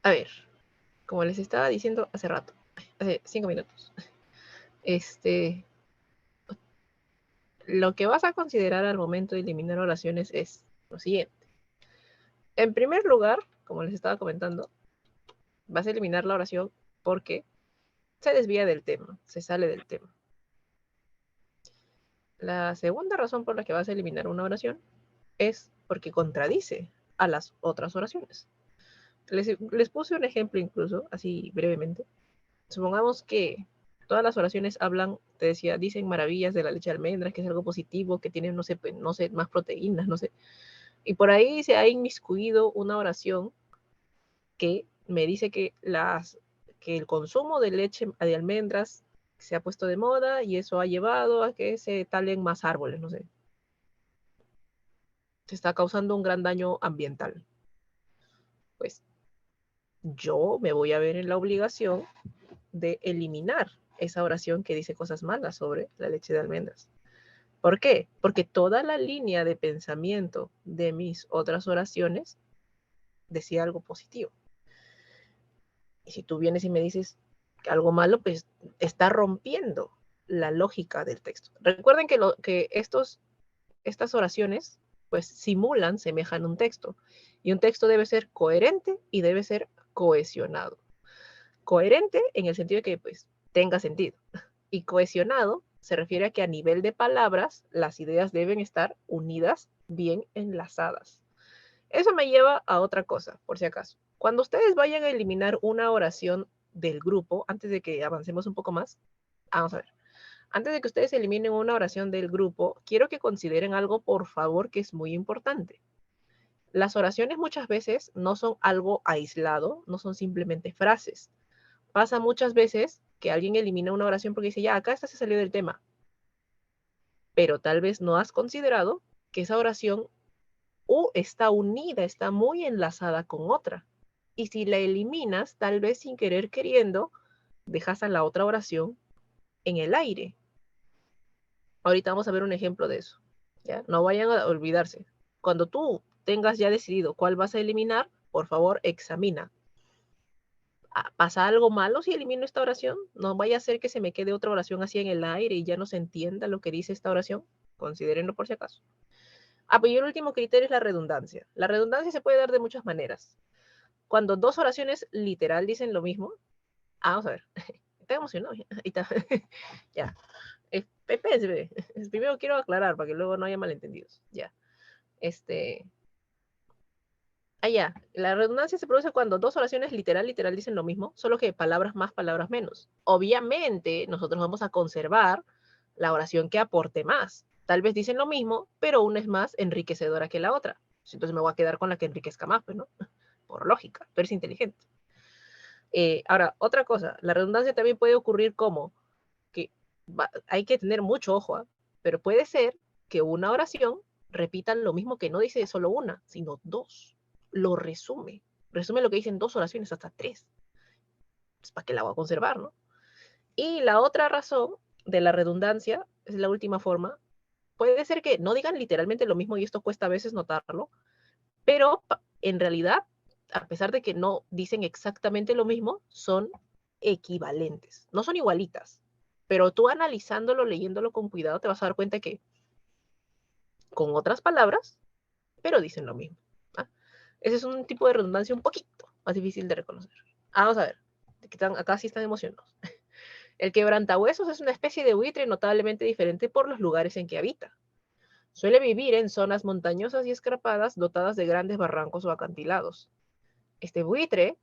A ver, como les estaba diciendo hace rato, hace 5 minutos, lo que vas a considerar al momento de eliminar oraciones es lo siguiente. En primer lugar, como les estaba comentando, vas a eliminar la oración porque se desvía del tema, se sale del tema. La segunda razón por la que vas a eliminar una oración es porque contradice a las otras oraciones. Les puse un ejemplo incluso, así brevemente. Supongamos que todas las oraciones hablan, te decía, dicen maravillas de la leche de almendras, que es algo positivo, que tiene, no sé, más proteínas, no sé. Y por ahí se ha inmiscuido una oración que me dice que el consumo de leche de almendras se ha puesto de moda y eso ha llevado a que se talen más árboles, no sé. Se está causando un gran daño ambiental. Pues yo me voy a ver en la obligación de eliminar esa oración que dice cosas malas sobre la leche de almendras. ¿Por qué? Porque toda la línea de pensamiento de mis otras oraciones decía algo positivo. Y si tú vienes y me dices algo malo, pues está rompiendo la lógica del texto. Recuerden que estas oraciones pues simulan, semejan un texto. Y un texto debe ser coherente y debe ser cohesionado. Coherente en el sentido de que pues tenga sentido. Y cohesionado se refiere a que a nivel de palabras las ideas deben estar unidas, bien enlazadas. Eso me lleva a otra cosa, por si acaso. Cuando ustedes vayan a eliminar una oración del grupo, antes de que avancemos un poco más, vamos a ver. Antes de que ustedes eliminen una oración del grupo, quiero que consideren algo, por favor, que es muy importante. Las oraciones muchas veces no son algo aislado, no son simplemente frases. Pasa muchas veces que alguien elimina una oración porque dice, ya, acá esta se salió del tema. Pero tal vez no has considerado que esa oración está unida, está muy enlazada con otra. Y si la eliminas, tal vez sin querer queriendo, dejas a la otra oración en el aire. Ahorita vamos a ver un ejemplo de eso. ¿Ya? No vayan a olvidarse. Cuando tú tengas ya decidido cuál vas a eliminar, por favor, examina. ¿Pasa algo malo si elimino esta oración? No vaya a ser que se me quede otra oración así en el aire y ya no se entienda lo que dice esta oración. Considérenlo por si acaso. Pues y el último criterio es la redundancia. La redundancia se puede dar de muchas maneras. Cuando dos oraciones literal dicen lo mismo, vamos a ver, está emocionado. Ahí está. Ya. Espérense, primero quiero aclarar para que luego no haya malentendidos. Ya. Ya. La redundancia se produce cuando dos oraciones literal dicen lo mismo, solo que palabras más, palabras menos. Obviamente, nosotros vamos a conservar la oración que aporte más. Tal vez dicen lo mismo, pero una es más enriquecedora que la otra. Entonces me voy a quedar con la que enriquezca más, pues, ¿no? Por lógica, tú eres inteligente. Ahora, otra cosa, la redundancia también puede ocurrir como que hay que tener mucho ojo, ¿eh? Pero puede ser que una oración repita lo mismo que no dice solo una, sino dos. Lo resume. Resume lo que dicen dos oraciones hasta tres. Pues, ¿para qué la voy a conservar, no? Y la otra razón de la redundancia, es la última forma, puede ser que no digan literalmente lo mismo y esto cuesta a veces notarlo, pero en realidad, a pesar de que no dicen exactamente lo mismo, son equivalentes. No son igualitas, pero tú analizándolo, leyéndolo con cuidado, te vas a dar cuenta que con otras palabras, pero dicen lo mismo. ¿Ah? Ese es un tipo de redundancia un poquito más difícil de reconocer. Vamos a ver, acá sí están emocionados. El quebrantahuesos es una especie de buitre notablemente diferente por los lugares en que habita. Suele vivir en zonas montañosas y escarpadas dotadas de grandes barrancos o acantilados. Este buitre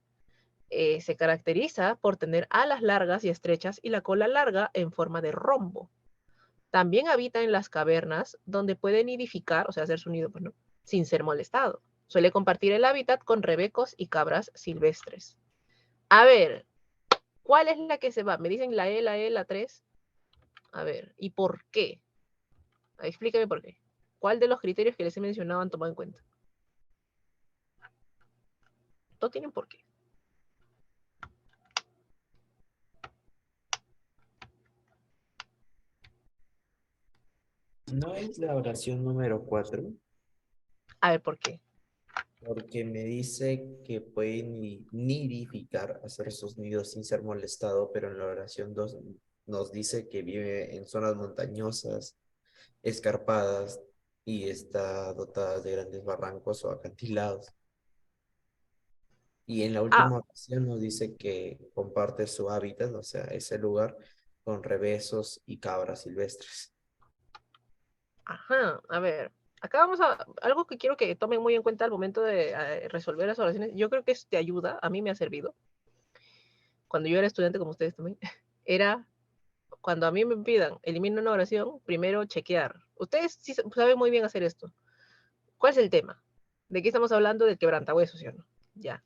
se caracteriza por tener alas largas y estrechas y la cola larga en forma de rombo. También habita en las cavernas donde puede nidificar, o sea, hacer su nido, pues, ¿no? Sin ser molestado. Suele compartir el hábitat con rebecos y cabras silvestres. A ver, ¿cuál es la que se va? Me dicen la 3. A ver, ¿y por qué? Explíqueme por qué. ¿Cuál de los criterios que les he mencionado han tomado en cuenta? No tienen por qué. ¿No es la oración número 4? A ver, ¿por qué? Porque me dice que puede nidificar, hacer sus nidos sin ser molestado, pero en la oración 2 nos dice que vive en zonas montañosas, escarpadas y está dotada de grandes barrancos o acantilados. Y en la Ah, última oración nos dice que comparte su hábitat, o sea, ese lugar, con rebesos y cabras silvestres. ajá, a ver. Acá vamos a, algo que quiero que tomen muy en cuenta al momento de resolver las oraciones. Yo creo que esto te ayuda, a mí me ha servido. Cuando yo era estudiante, como ustedes también, era cuando a mí me pidan eliminar una oración, primero chequear. Ustedes sí saben muy bien hacer esto. ¿Cuál es el tema? ¿De qué estamos hablando? Del quebrantahuesos, ¿sí o no? Ya,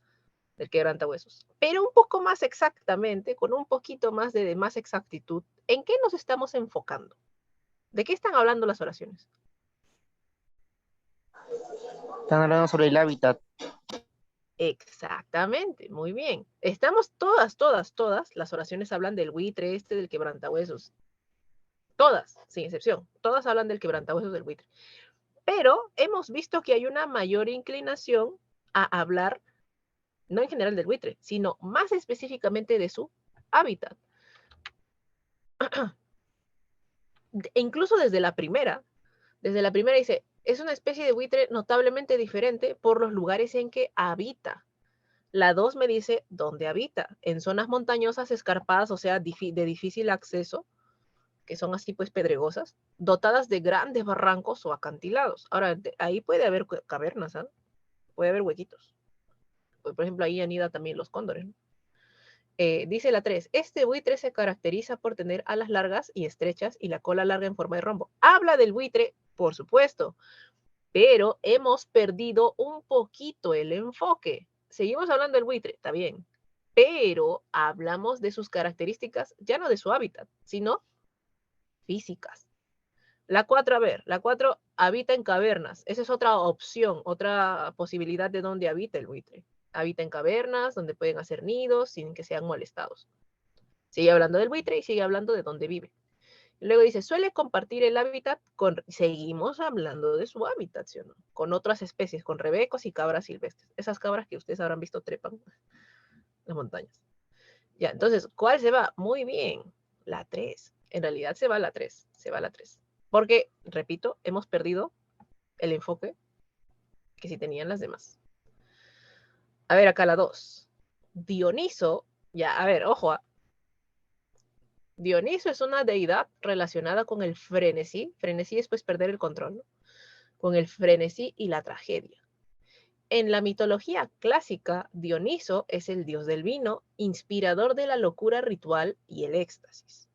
del quebrantahuesos. Pero un poco más exactamente, con un poquito más de más exactitud, ¿en qué nos estamos enfocando? ¿De qué están hablando las oraciones? Están hablando sobre el hábitat. Exactamente, muy bien. Estamos todas, las oraciones hablan del buitre este, del quebrantahuesos. Todas, sin excepción. Todas hablan del quebrantahuesos del buitre. Pero hemos visto que hay una mayor inclinación a hablar, no en general del buitre, sino más específicamente de su hábitat. Incluso desde la primera dice, es una especie de buitre notablemente diferente por los lugares en que habita. La 2 me dice dónde habita, en zonas montañosas escarpadas, o sea, de difícil acceso, que son así pues pedregosas, dotadas de grandes barrancos o acantilados. Ahora, ahí puede haber cavernas, ¿eh? Puede haber huequitos. Por ejemplo, ahí anida también los cóndores, ¿no? Dice la 3, este buitre se caracteriza por tener alas largas y estrechas y la cola larga en forma de rombo. Habla del buitre, por supuesto, pero hemos perdido un poquito el enfoque. Seguimos hablando del buitre, está bien, pero hablamos de sus características, ya no de su hábitat, sino físicas. La 4, a ver, la 4 habita en cavernas. Esa es otra opción, otra posibilidad de dónde habita el buitre. Habita en cavernas, donde pueden hacer nidos sin que sean molestados. Sigue hablando del buitre y sigue hablando de dónde vive. Luego dice, suele compartir el hábitat con, seguimos hablando de su hábitat, ¿sí o no? Con otras especies, con rebecos y cabras silvestres. Esas cabras que ustedes habrán visto trepan en las montañas. Ya, entonces, ¿cuál se va? Muy bien, la 3. En realidad se va la 3, se va la 3. Porque, repito, hemos perdido el enfoque que sí tenían las demás. A ver, acá la 2. Dioniso, ya, a ver, ojo, Dioniso es una deidad relacionada con el frenesí. Frenesí es pues perder el control, ¿no? Con el frenesí y la tragedia. En la mitología clásica, Dioniso es el dios del vino, inspirador de la locura ritual y el éxtasis.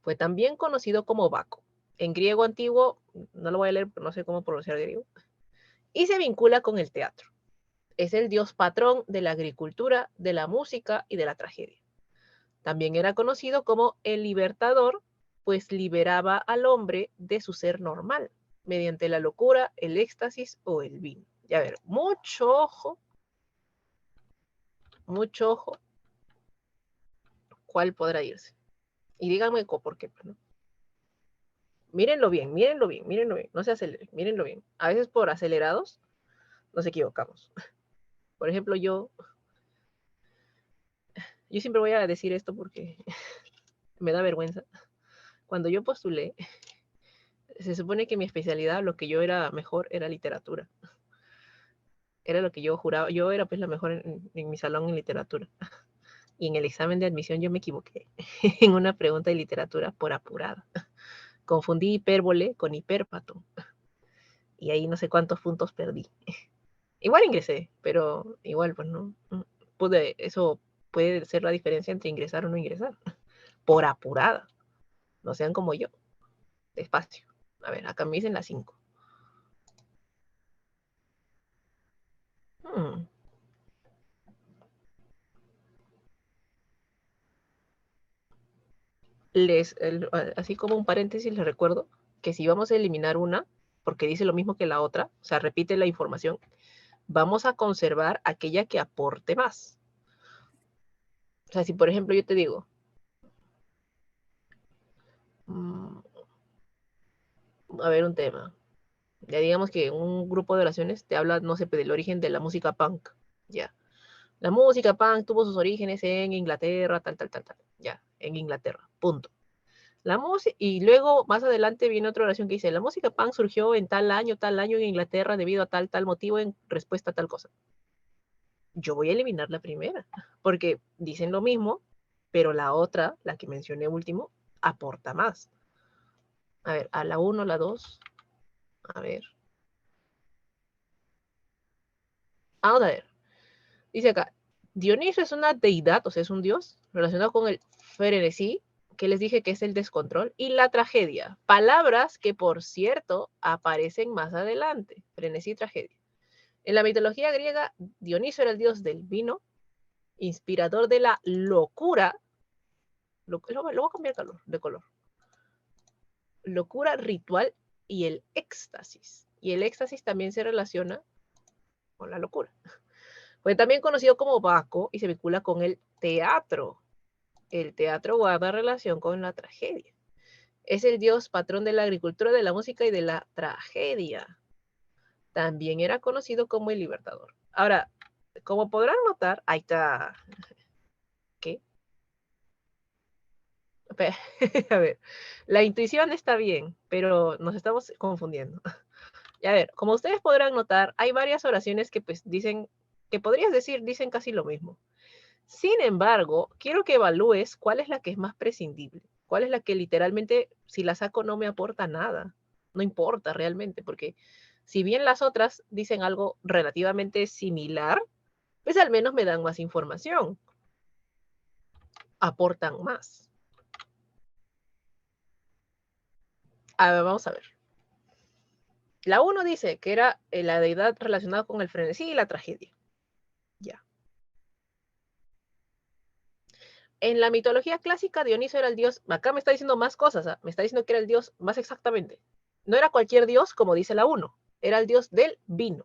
Fue también conocido como Baco. En griego antiguo, no lo voy a leer, pero no sé cómo pronunciar griego, y se vincula con el teatro. Es el dios patrón de la agricultura, de la música y de la tragedia. También era conocido como el libertador, pues liberaba al hombre de su ser normal, mediante la locura, el éxtasis o el vino. Ya ver, mucho ojo, cuál podrá irse. Y díganme por qué. ¿No? Mírenlo bien, mírenlo bien, mírenlo bien. No se aceleren, mírenlo bien. A veces por acelerados nos equivocamos. Por ejemplo, yo siempre voy a decir esto porque me da vergüenza. Cuando yo postulé, se supone que mi especialidad, lo que yo era mejor, era literatura. Era lo que yo juraba. Yo era pues la mejor en mi salón en literatura. Y en el examen de admisión yo me equivoqué en una pregunta de literatura por apurada. Confundí hipérbole con hipérpato. Y ahí no sé cuántos puntos perdí. Igual ingresé, pero igual pues no. Pude, eso puede ser la diferencia entre ingresar o no ingresar. Por apurada. No sean como yo. Despacio. A ver, acá me dicen las 5. Hmm. Así como un paréntesis, les recuerdo que si vamos a eliminar una, porque dice lo mismo que la otra, o sea, repite la información, vamos a conservar aquella que aporte más. O sea, si por ejemplo yo te digo, a ver un tema, Ya digamos que un grupo de oraciones te habla, no sé, del origen de la música punk. Ya. La música punk tuvo sus orígenes en Inglaterra, tal, tal, tal, tal. Ya, en Inglaterra. Punto. La música, y luego más adelante viene otra oración que dice, la música punk surgió en tal año en Inglaterra debido a tal, tal motivo en respuesta a tal cosa. Yo voy a eliminar la primera, porque dicen lo mismo, pero la otra, la que mencioné último, aporta más. A ver, a la 1, la 2, a ver. Vamos a ver. Dice acá, Dioniso es una deidad, o sea, es un dios, relacionado con el frenesí, que les dije que es el descontrol, y la tragedia. Palabras que, por cierto, aparecen más adelante. Frenesí y tragedia. En la mitología griega, Dioniso era el dios del vino, inspirador de la locura. Lo voy a cambiar de color. Locura ritual y el éxtasis. Y el éxtasis también se relaciona con la locura. Fue también conocido como Baco y se vincula con el teatro. El teatro guarda relación con la tragedia. Es el dios patrón de la agricultura, de la música y de la tragedia. También era conocido como el libertador. Ahora, como podrán notar, ahí está. ¿Qué? A ver, la intuición está bien, pero nos estamos confundiendo. Y a ver, como ustedes podrán notar, hay varias oraciones que pues dicen, que podrías decir, dicen casi lo mismo. Sin embargo, quiero que evalúes cuál es la que es más prescindible, cuál es la que literalmente, si la saco, no me aporta nada. No importa realmente, porque si bien las otras dicen algo relativamente similar, pues al menos me dan más información, aportan más. A ver, vamos a ver. La 1 dice que era la deidad relacionada con el frenesí y la tragedia. Ya. En la mitología clásica, Dioniso era el dios, acá me está diciendo más cosas, ¿eh? Me está diciendo que era el dios más exactamente. No era cualquier dios, como dice la 1, era el dios del vino,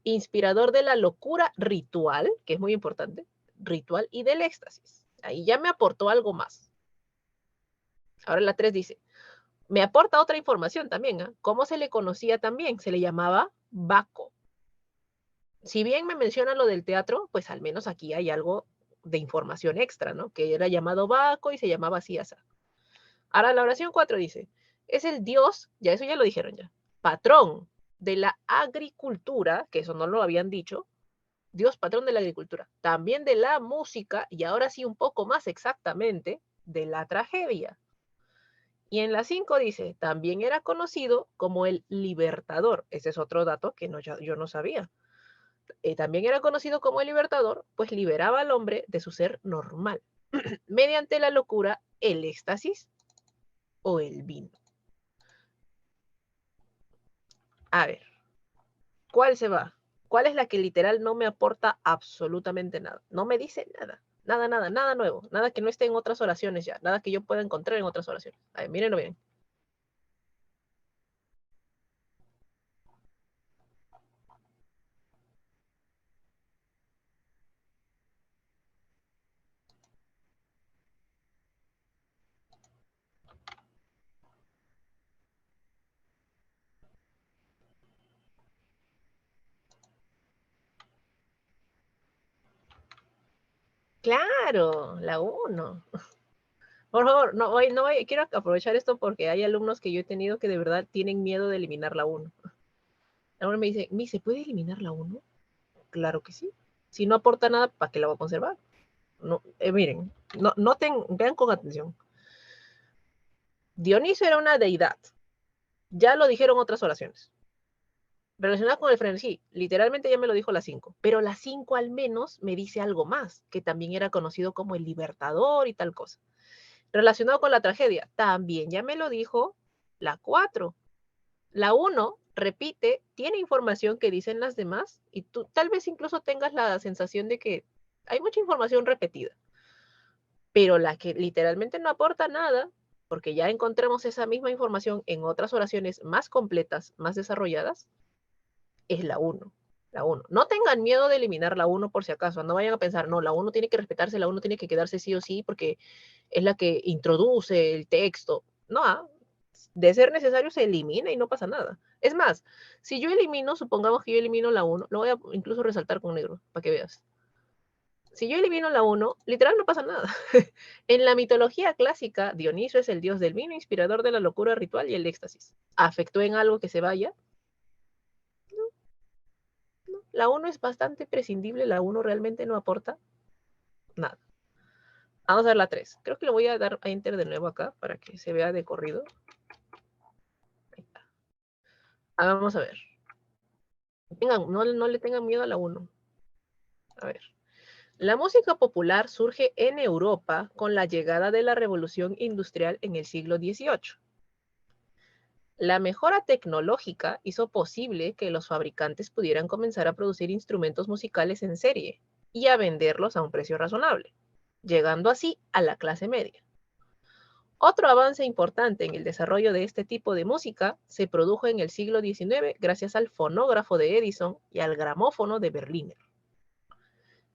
inspirador de la locura ritual, que es muy importante, ritual y del éxtasis. Ahí ya me aportó algo más. Ahora la 3 dice, me aporta otra información también, ¿eh? ¿Cómo se le conocía también? Se le llamaba Baco. Si bien me menciona lo del teatro, pues al menos aquí hay algo de información extra, ¿no? Que era llamado Baco y se llamaba así, así. Ahora la oración 4 dice, es el Dios, ya eso ya lo dijeron ya, patrón de la agricultura, que eso no lo habían dicho, Dios patrón de la agricultura, también de la música y ahora sí un poco más exactamente de la tragedia. Y en la 5 dice, también era conocido como el libertador. Ese es otro dato que no, yo no sabía. También era conocido como el libertador, pues liberaba al hombre de su ser normal, mediante la locura, el éxtasis o el vino. A ver, ¿cuál se va? ¿Cuál es la que literal no me aporta absolutamente nada? No me dice nada. Nada, nada, nada nuevo. Nada que no esté en otras oraciones ya. Nada que yo pueda encontrar en otras oraciones. A ver, mírenlo bien. Claro, la 1. Por favor, quiero aprovechar esto porque hay alumnos que yo he tenido que de verdad tienen miedo de eliminar la 1. Ahora me dice, ¿se puede eliminar la 1? Claro que sí. Si no aporta nada, ¿para qué la voy a conservar? No, miren, vean con atención. Dioniso era una deidad. Ya lo dijeron otras oraciones. Relacionada con el frenesí, literalmente ya me lo dijo la 5. Pero la 5 al menos me dice algo más, que también era conocido como el libertador y tal cosa. Relacionado con la tragedia, también ya me lo dijo la 4. La 1 repite, tiene información que dicen las demás y tú tal vez incluso tengas la sensación de que hay mucha información repetida. Pero la que literalmente no aporta nada, porque ya encontramos esa misma información en otras oraciones más completas, más desarrolladas, es la 1. La 1. No tengan miedo de eliminar la 1 por si acaso. No vayan a pensar, no, la 1 tiene que respetarse, la 1 tiene que quedarse sí o sí porque es la que introduce el texto. No, De ser necesario, se elimina y no pasa nada. Es más, si yo elimino, supongamos que yo elimino la 1, lo voy a incluso resaltar con negro, para que veas. Si yo elimino la 1, literal no pasa nada. En la mitología clásica, Dioniso es el dios del vino, inspirador de la locura ritual y el éxtasis. ¿Afectó en algo que se vaya? No. La 1 es bastante prescindible, la 1 realmente no aporta nada. Vamos a ver la 3. Creo que le voy a dar a Enter de nuevo acá para que se vea de corrido. Ahí está. Vamos a ver. No le tengan miedo a la 1. A ver. La música popular surge en Europa con la llegada de la revolución industrial en el siglo XVIII. La mejora tecnológica hizo posible que los fabricantes pudieran comenzar a producir instrumentos musicales en serie y a venderlos a un precio razonable, llegando así a la clase media. Otro avance importante en el desarrollo de este tipo de música se produjo en el siglo XIX gracias al fonógrafo de Edison y al gramófono de Berliner.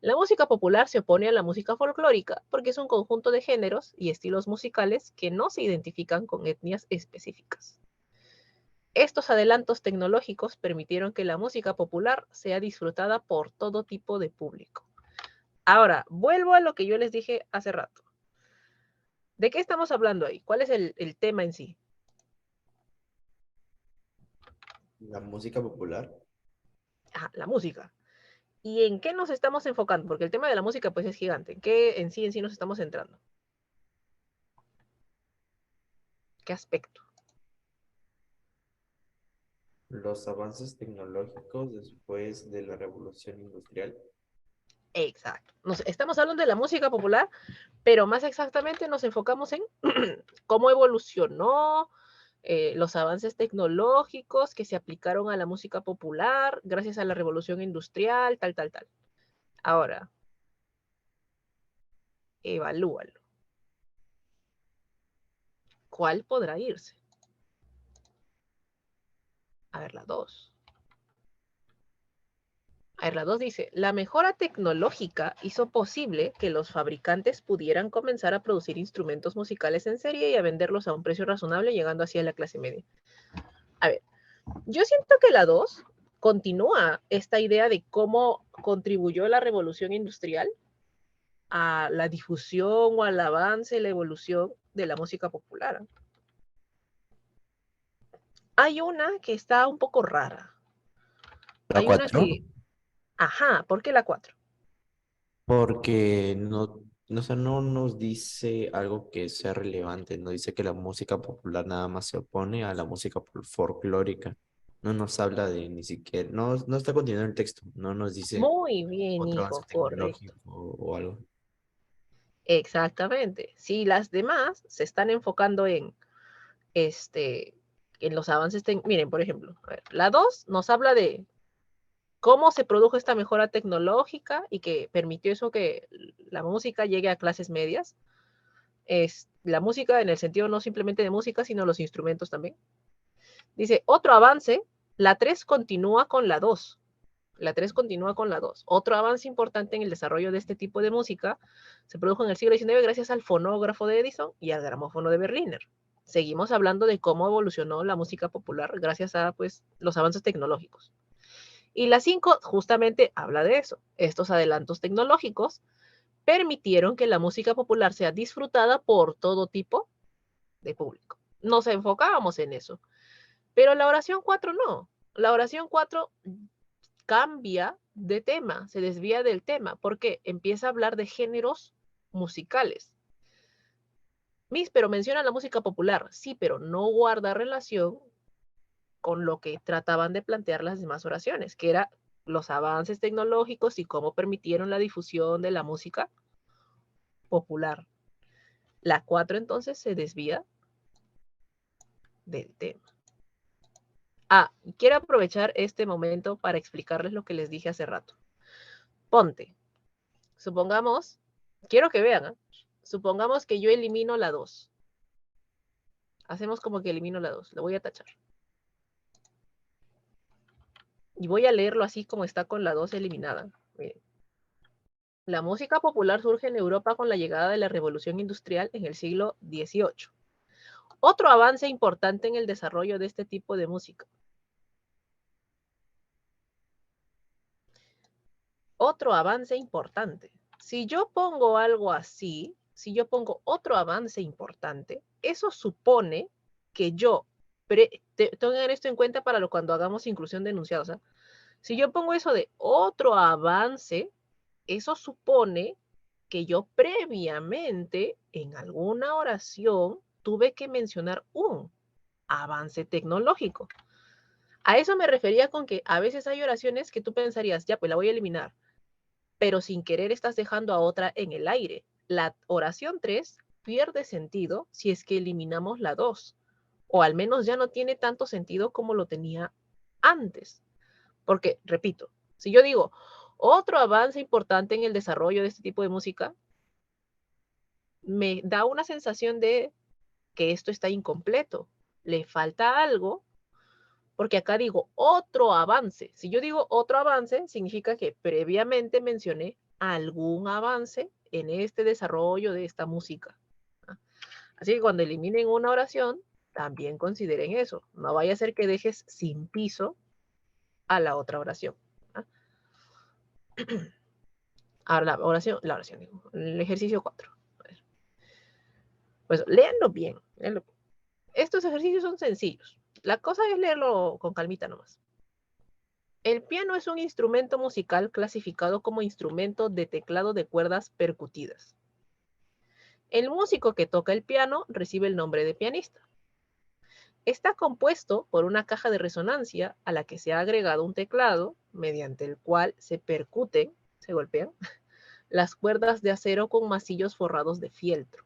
La música popular se opone a la música folclórica porque es un conjunto de géneros y estilos musicales que no se identifican con etnias específicas. Estos adelantos tecnológicos permitieron que la música popular sea disfrutada por todo tipo de público. Ahora, vuelvo a lo que yo les dije hace rato. ¿De qué estamos hablando ahí? ¿Cuál es el tema en sí? La música popular. La música. ¿Y en qué nos estamos enfocando? Porque el tema de la música pues es gigante. ¿En qué en sí nos estamos centrando? ¿Qué aspecto? Los avances tecnológicos después de la revolución industrial. Exacto. Estamos hablando de la música popular, pero más exactamente nos enfocamos en cómo evolucionó, los avances tecnológicos que se aplicaron a la música popular gracias a la revolución industrial, tal, tal, tal. Ahora, evalúalo. ¿Cuál podrá irse? A ver, la 2. A ver, la 2 dice, la mejora tecnológica hizo posible que los fabricantes pudieran comenzar a producir instrumentos musicales en serie y a venderlos a un precio razonable, llegando así a la clase media. A ver, yo siento que la 2 continúa esta idea de cómo contribuyó la revolución industrial a la difusión o al avance, la evolución de la música popular. Hay una que está un poco rara. ¿La Hay una 4? que... Ajá, ¿por qué la 4? Porque no nos dice algo que sea relevante, no dice que la música popular nada más se opone a la música folclórica. No nos habla de ni siquiera, no está continuando el texto, no nos dice Muy bien, otro avance hijo, correcto. tecnológico o algo. Exactamente. Si las demás se están enfocando en los avances, miren, por ejemplo, a ver, la 2 nos habla de cómo se produjo esta mejora tecnológica y que permitió eso que la música llegue a clases medias. Es la música en el sentido no simplemente de música, sino los instrumentos también. Dice, otro avance, la 3 continúa con la 2. La 3 continúa con la 2. Otro avance importante en el desarrollo de este tipo de música se produjo en el siglo XIX gracias al fonógrafo de Edison y al gramófono de Berliner. Seguimos hablando de cómo evolucionó la música popular gracias a pues, los avances tecnológicos. Y la 5 justamente habla de eso. Estos adelantos tecnológicos permitieron que la música popular sea disfrutada por todo tipo de público. Nos enfocábamos en eso. Pero la oración 4 no. La oración 4 cambia de tema, se desvía del tema, porque empieza a hablar de géneros musicales. Pero menciona la música popular, sí, pero no guarda relación con lo que trataban de plantear las demás oraciones, que era los avances tecnológicos y cómo permitieron la difusión de la música popular. La 4 entonces se desvía del tema. Quiero aprovechar este momento para explicarles lo que les dije hace rato. Ponte, supongamos, quiero que vean, supongamos que yo elimino la 2. Hacemos como que elimino la 2, lo voy a tachar. Y voy a leerlo así como está con la 2 eliminada. Miren. La música popular surge en Europa con la llegada de la revolución industrial en el siglo XVIII. Otro avance importante en el desarrollo de este tipo de música. Otro avance importante. Si yo pongo algo así, si yo pongo otro avance importante, eso supone que yo, tengan esto en cuenta para cuando hagamos inclusión de enunciados, ¿eh? Si yo pongo eso de otro avance, eso supone que yo previamente en alguna oración tuve que mencionar un avance tecnológico. A eso me refería con que a veces hay oraciones que tú pensarías, ya, pues la voy a eliminar, pero sin querer estás dejando a otra en el aire. La oración 3 pierde sentido si es que eliminamos la 2, o al menos ya no tiene tanto sentido como lo tenía antes. Porque, repito, si yo digo, otro avance importante en el desarrollo de este tipo de música, me da una sensación de que esto está incompleto, le falta algo, porque acá digo otro avance. Si yo digo otro avance, significa que previamente mencioné algún avance en este desarrollo de esta música. Así que cuando eliminen una oración, también consideren eso. No vaya a ser que dejes sin piso a la otra oración. Ahora la oración, digo, el ejercicio 4. Pues léanlo bien, léanlo. Estos ejercicios son sencillos. La cosa es leerlo con calmita nomás. El piano es un instrumento musical clasificado como instrumento de teclado de cuerdas percutidas. El músico que toca el piano recibe el nombre de pianista. Está compuesto por una caja de resonancia a la que se ha agregado un teclado mediante el cual se percuten, se golpean, las cuerdas de acero con masillos forrados de fieltro.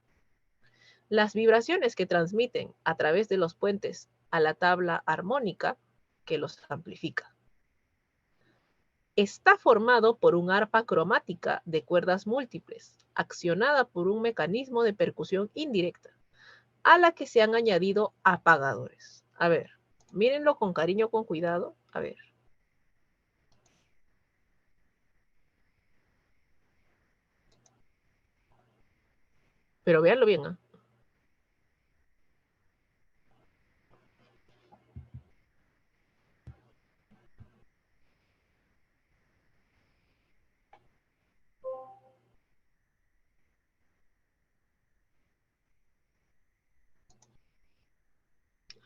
Las vibraciones que transmiten a través de los puentes a la tabla armónica que los amplifica. Está formado por un arpa cromática de cuerdas múltiples, accionada por un mecanismo de percusión indirecta, a la que se han añadido apagadores. A ver, mírenlo con cariño, con cuidado. A ver. Pero véanlo bien, ¿eh?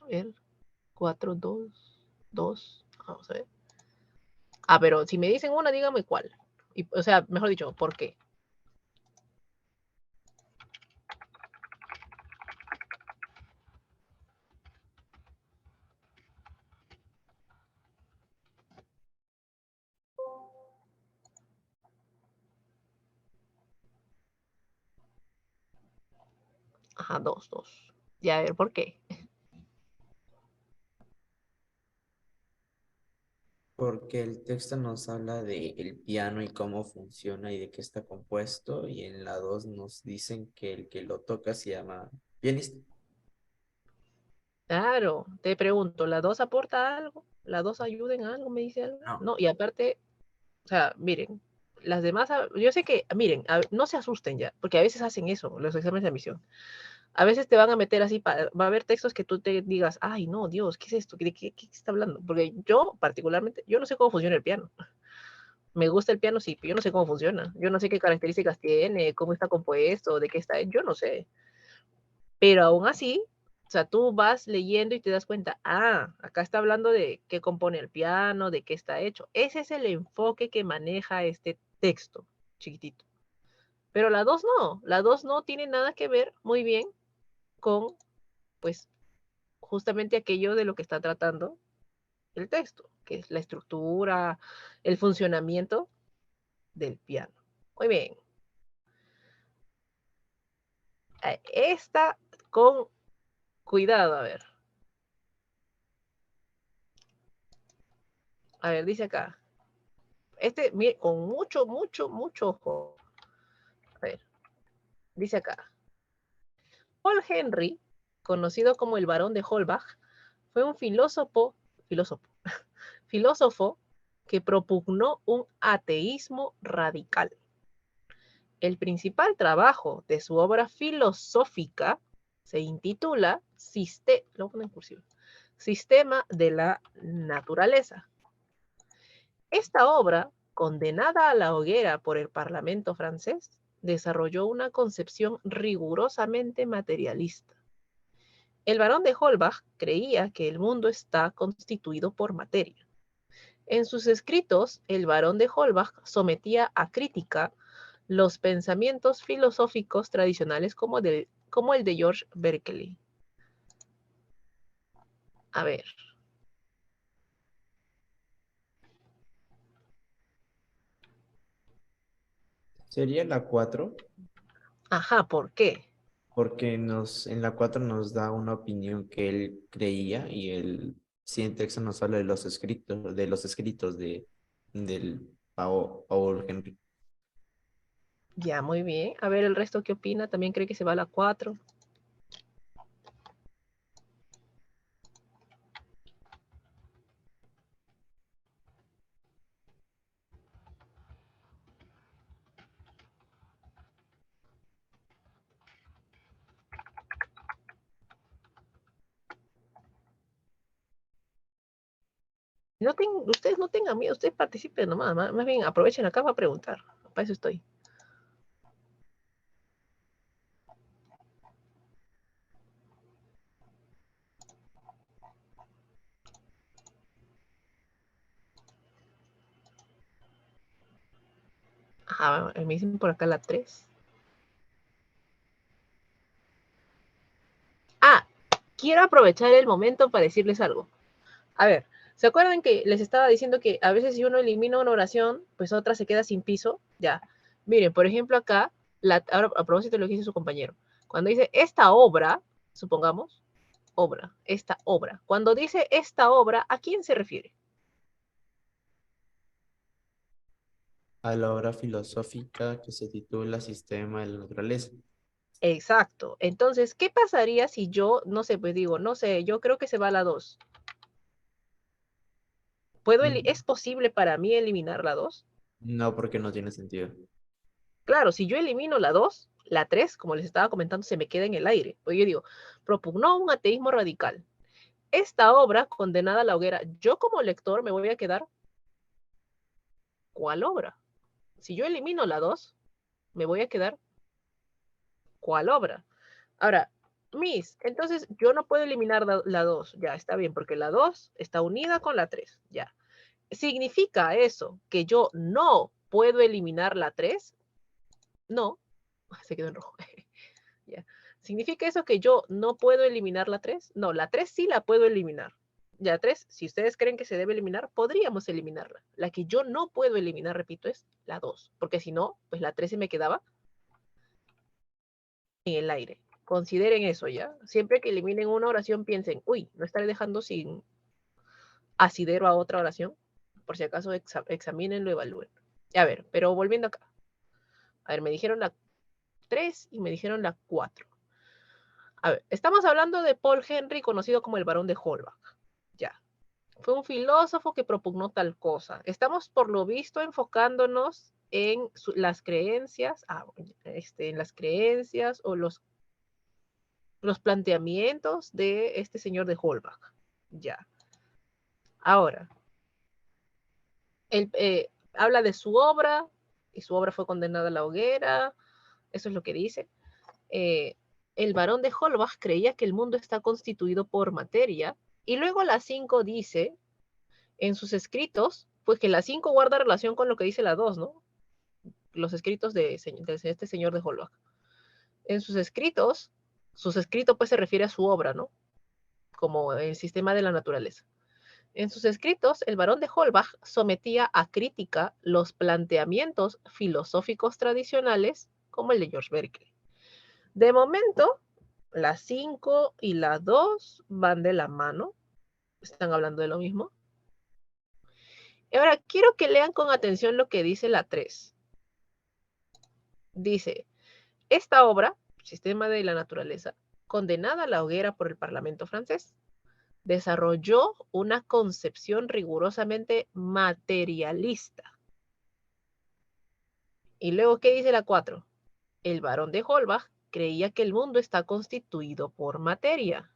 A ver, 4, 2, 2. Vamos a ver. Ah, pero si me dicen una, dígame cuál. O sea, mejor dicho, ¿por qué? Ajá, 2, 2. Ya, a ver, ¿por qué? Porque el texto nos habla de el piano y cómo funciona y de qué está compuesto, y en la 2 nos dicen que el que lo toca se llama pianista. Claro, te pregunto, ¿la 2 aporta algo? ¿La 2 ayuda en algo? ¿Me dice algo? No. No, y aparte, o sea, miren, las demás, yo sé que, miren, no se asusten ya, porque a veces hacen eso, los exámenes de admisión. A veces te van a meter así, va a haber textos que tú te digas, ay, no, Dios, ¿qué es esto? ¿De qué está hablando? Porque yo, particularmente, yo no sé cómo funciona el piano. Me gusta el piano, sí, pero yo no sé cómo funciona. Yo no sé qué características tiene, cómo está compuesto, de qué está, yo no sé. Pero aún así, o sea, tú vas leyendo y te das cuenta, acá está hablando de qué compone el piano, de qué está hecho. Ese es el enfoque que maneja este texto chiquitito. Pero la 2 no tiene nada que ver muy bien con, pues, justamente aquello de lo que está tratando el texto, que es la estructura, el funcionamiento del piano. Muy bien. Esta con cuidado, a ver. A ver, dice acá. Mire, con mucho, mucho, mucho ojo. A ver, dice acá. Paul Henry, conocido como el Barón de Holbach, fue un filósofo que propugnó un ateísmo radical. El principal trabajo de su obra filosófica se intitula lo voy a poner en cursivo, Sistema de la Naturaleza. Esta obra, condenada a la hoguera por el Parlamento francés, desarrolló una concepción rigurosamente materialista. El barón de Holbach creía que el mundo está constituido por materia. En sus escritos, el barón de Holbach sometía a crítica los pensamientos filosóficos tradicionales como el de George Berkeley. A ver. Sería la 4, Ajá, ¿por qué? porque en la 4 nos da una opinión que él creía y el siguiente texto nos habla de los escritos del Paul Henry. Ya, muy bien. A ver, el resto, ¿qué opina? ¿También cree que se va a la 4? Ustedes no tengan miedo, ustedes participen nomás, más bien aprovechen acá para preguntar, para eso estoy. Ajá, me dicen por acá la 3. Ah, quiero aprovechar el momento para decirles algo. A ver, ¿se acuerdan que les estaba diciendo que a veces si uno elimina una oración, pues otra se queda sin piso? Ya. Miren, por ejemplo acá, ahora a propósito de lo que dice su compañero, cuando dice esta obra, supongamos, obra, esta obra. Cuando dice esta obra, ¿a quién se refiere? A la obra filosófica que se titula Sistema de la Naturaleza. Exacto. Entonces, ¿qué pasaría si yo, no sé, pues digo, no sé, yo creo que se va a la 2? ¿Es posible para mí eliminar la 2? No, porque no tiene sentido. Claro, si yo elimino la 2, la 3, como les estaba comentando, se me queda en el aire. Pues yo digo, propugnó un ateísmo radical. Esta obra, condenada a la hoguera, yo como lector me voy a quedar, ¿cuál obra? Si yo elimino la 2, me voy a quedar, ¿cuál obra? Ahora, entonces yo no puedo eliminar la 2, ya está bien, porque la 2 está unida con la 3, ya. ¿Significa eso que yo no puedo eliminar la 3? No, se quedó en rojo. Ya. ¿Significa eso que yo no puedo eliminar la 3? No, la 3 sí la puedo eliminar. Ya 3, si ustedes creen que se debe eliminar, podríamos eliminarla. La que yo no puedo eliminar, repito, es la 2, porque si no, pues la 3 se me quedaba en el aire. Consideren eso, ¿ya? Siempre que eliminen una oración, piensen, uy, no estaré dejando sin asidero a otra oración. Por si acaso examínenlo, evalúen. A ver, pero volviendo acá. A ver, me dijeron la 3 y me dijeron la 4. A ver, estamos hablando de Paul Henry, conocido como el Barón de Holbach. Ya. Fue un filósofo que propugnó tal cosa. Estamos, por lo visto, enfocándonos en las creencias, en las creencias o los planteamientos de este señor de Holbach. Ya. Ahora, él habla de su obra, y su obra fue condenada a la hoguera, eso es lo que dice. El barón de Holbach creía que el mundo está constituido por materia, y luego la 5 dice, en sus escritos, pues que la 5 guarda relación con lo que dice la 2, ¿no? Los escritos de este señor de Holbach. En sus escritos pues se refiere a su obra, ¿no? Como el sistema de la naturaleza. En sus escritos, el barón de Holbach sometía a crítica los planteamientos filosóficos tradicionales como el de George Berkeley. De momento, la 5 y la 2 van de la mano, están hablando de lo mismo. Y ahora quiero que lean con atención lo que dice la 3. Dice, esta obra, Sistema de la Naturaleza, condenada a la hoguera por el Parlamento francés, desarrolló una concepción rigurosamente materialista. Y luego, ¿qué dice la 4? El barón de Holbach creía que el mundo está constituido por materia.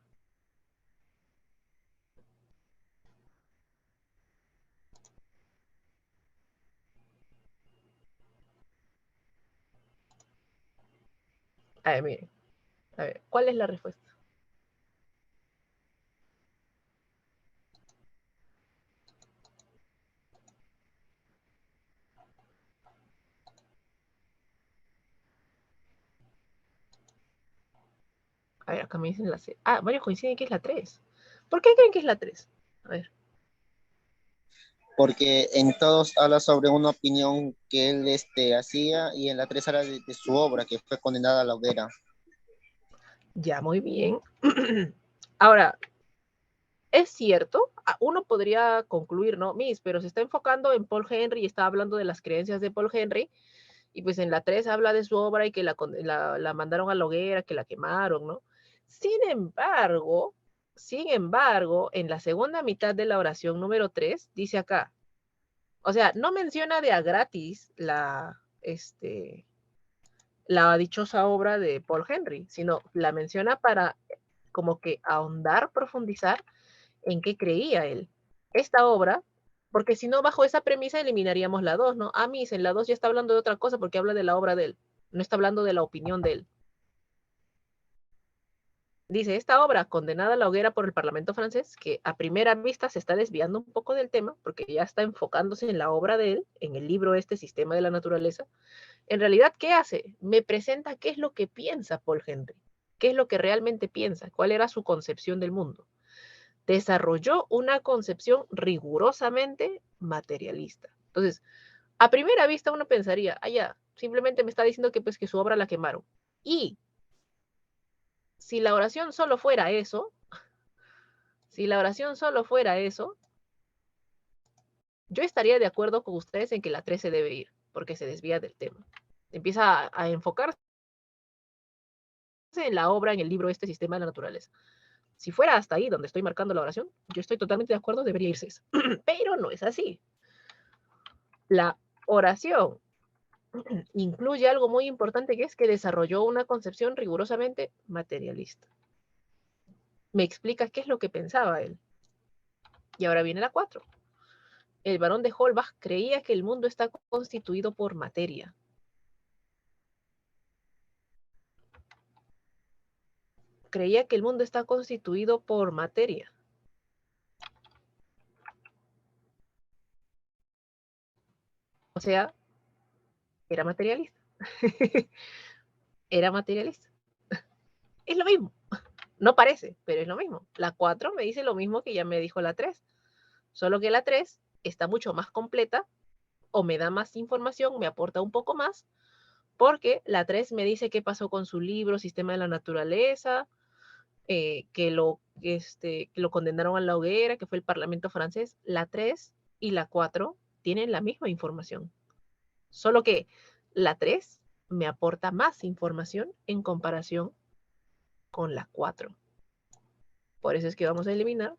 A ver, miren. A ver, ¿cuál es la respuesta? A ver, acá me dicen la C. Ah, varios coinciden que es la 3. ¿Por qué creen que es la 3? A ver. Porque en todos habla sobre una opinión que él hacía y en la 3 habla de su obra que fue condenada a la hoguera. Ya, muy bien. Ahora, es cierto, uno podría concluir, ¿no? Pero se está enfocando en Paul Henry y está hablando de las creencias de Paul Henry, y pues en la 3 habla de su obra y que la mandaron a la hoguera, que la quemaron, ¿no? Sin embargo, en la segunda mitad de la oración número 3, dice acá, o sea, no menciona de a gratis la dichosa obra de Paul Henry, sino la menciona para como que ahondar, profundizar en qué creía él. Esta obra, porque si no, bajo esa premisa eliminaríamos la 2, ¿no? En la 2 ya está hablando de otra cosa porque habla de la obra de él, no está hablando de la opinión de él. Dice, esta obra, condenada a la hoguera por el Parlamento francés, que a primera vista se está desviando un poco del tema, porque ya está enfocándose en la obra de él, en el libro Sistema de la Naturaleza. En realidad, ¿qué hace? Me presenta qué es lo que piensa Paul Henry, qué es lo que realmente piensa, cuál era su concepción del mundo. Desarrolló una concepción rigurosamente materialista. Entonces, a primera vista uno pensaría, ya, simplemente me está diciendo que pues que su obra la quemaron. Y si la oración solo fuera eso, yo estaría de acuerdo con ustedes en que la 3 se debe ir, porque se desvía del tema. Empieza a enfocarse en la obra, en el libro Sistema de la Naturaleza. Si fuera hasta ahí donde estoy marcando la oración, yo estoy totalmente de acuerdo, debería irse eso. Pero no es así. La oración incluye algo muy importante, que es que desarrolló una concepción rigurosamente materialista. Me explica qué es lo que pensaba él. Y ahora viene la 4. El barón de Holbach creía que el mundo está constituido por materia. Creía que el mundo está constituido por materia. O sea, era materialista. Era materialista. Es lo mismo. No parece, pero es lo mismo. La 4 me dice lo mismo que ya me dijo la 3. Solo que la 3 está mucho más completa, o me da más información, me aporta un poco más, porque la 3 me dice qué pasó con su libro Sistema de la Naturaleza, que lo condenaron a la hoguera, que fue el Parlamento francés. La 3 y la 4 tienen la misma información, solo que la 3 me aporta más información en comparación con la 4. Por eso es que vamos a eliminar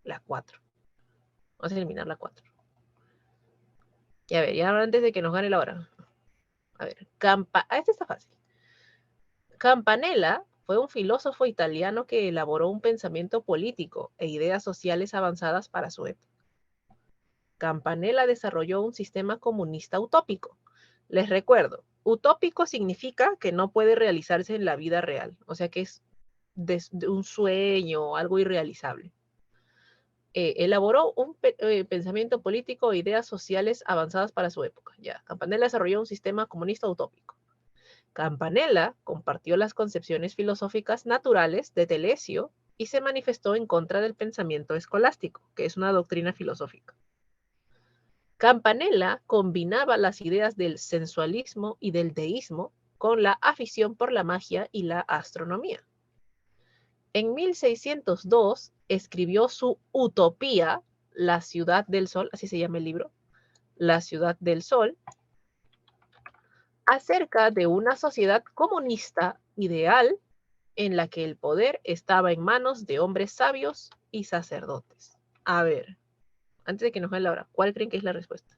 la 4. Vamos a eliminar la 4. Y a ver, ya antes de que nos gane la hora. A ver, este está fácil. Campanella fue un filósofo italiano que elaboró un pensamiento político e ideas sociales avanzadas para su época. Campanella desarrolló un sistema comunista utópico. Les recuerdo, utópico significa que no puede realizarse en la vida real, o sea que es de un sueño, algo irrealizable. Elaboró un pensamiento político e ideas sociales avanzadas para su época. Ya, Campanella desarrolló un sistema comunista utópico. Campanella compartió las concepciones filosóficas naturales de Telesio y se manifestó en contra del pensamiento escolástico, que es una doctrina filosófica. Campanella combinaba las ideas del sensualismo y del deísmo con la afición por la magia y la astronomía. En 1602 escribió su Utopía, La Ciudad del Sol, así se llama el libro, La Ciudad del Sol, acerca de una sociedad comunista ideal en la que el poder estaba en manos de hombres sabios y sacerdotes. A ver, antes de que nos den la hora, ¿cuál creen que es la respuesta?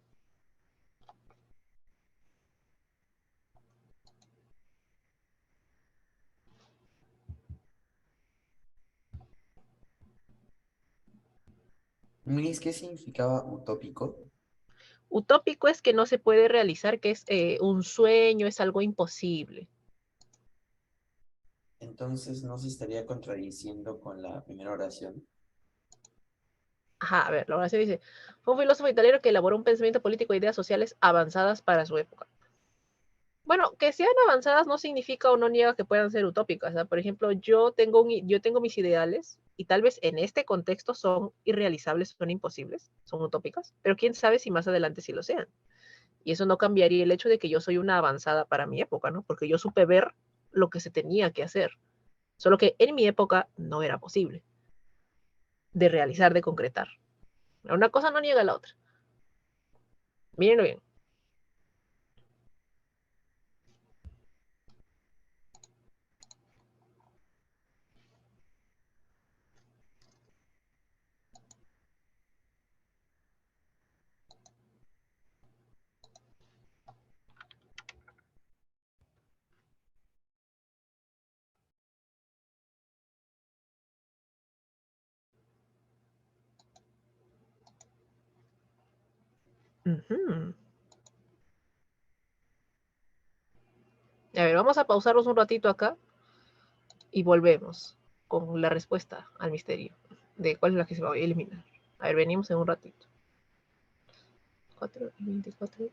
Miris, ¿qué significaba utópico? Utópico es que no se puede realizar, que es un sueño, es algo imposible. Entonces no se estaría contradiciendo con la primera oración. Ajá, a ver, la oración dice, fue un filósofo italiano que elaboró un pensamiento político e ideas sociales avanzadas para su época. Bueno, que sean avanzadas no significa o no niega que puedan ser utópicas, ¿ah? Por ejemplo, yo tengo mis ideales y tal vez en este contexto son irrealizables, son imposibles, son utópicas, pero quién sabe si más adelante sí lo sean. Y eso no cambiaría el hecho de que yo soy una avanzada para mi época, ¿no? Porque yo supe ver lo que se tenía que hacer, solo que en mi época no era posible de realizar, de concretar. Una cosa no niega la otra. Mírenlo bien. Ujú. A ver, vamos a pausarnos un ratito acá y volvemos con la respuesta al misterio de cuál es la que se va a eliminar. A ver, venimos en un ratito. 4 y 24.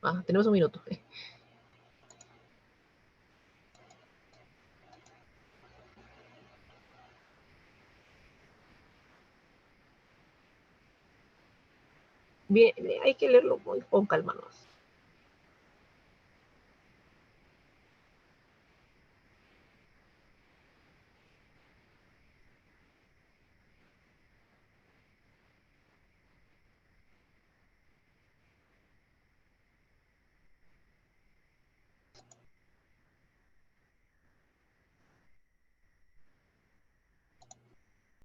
Ah, tenemos un minuto. Bien, hay que leerlo con calma, ¿no?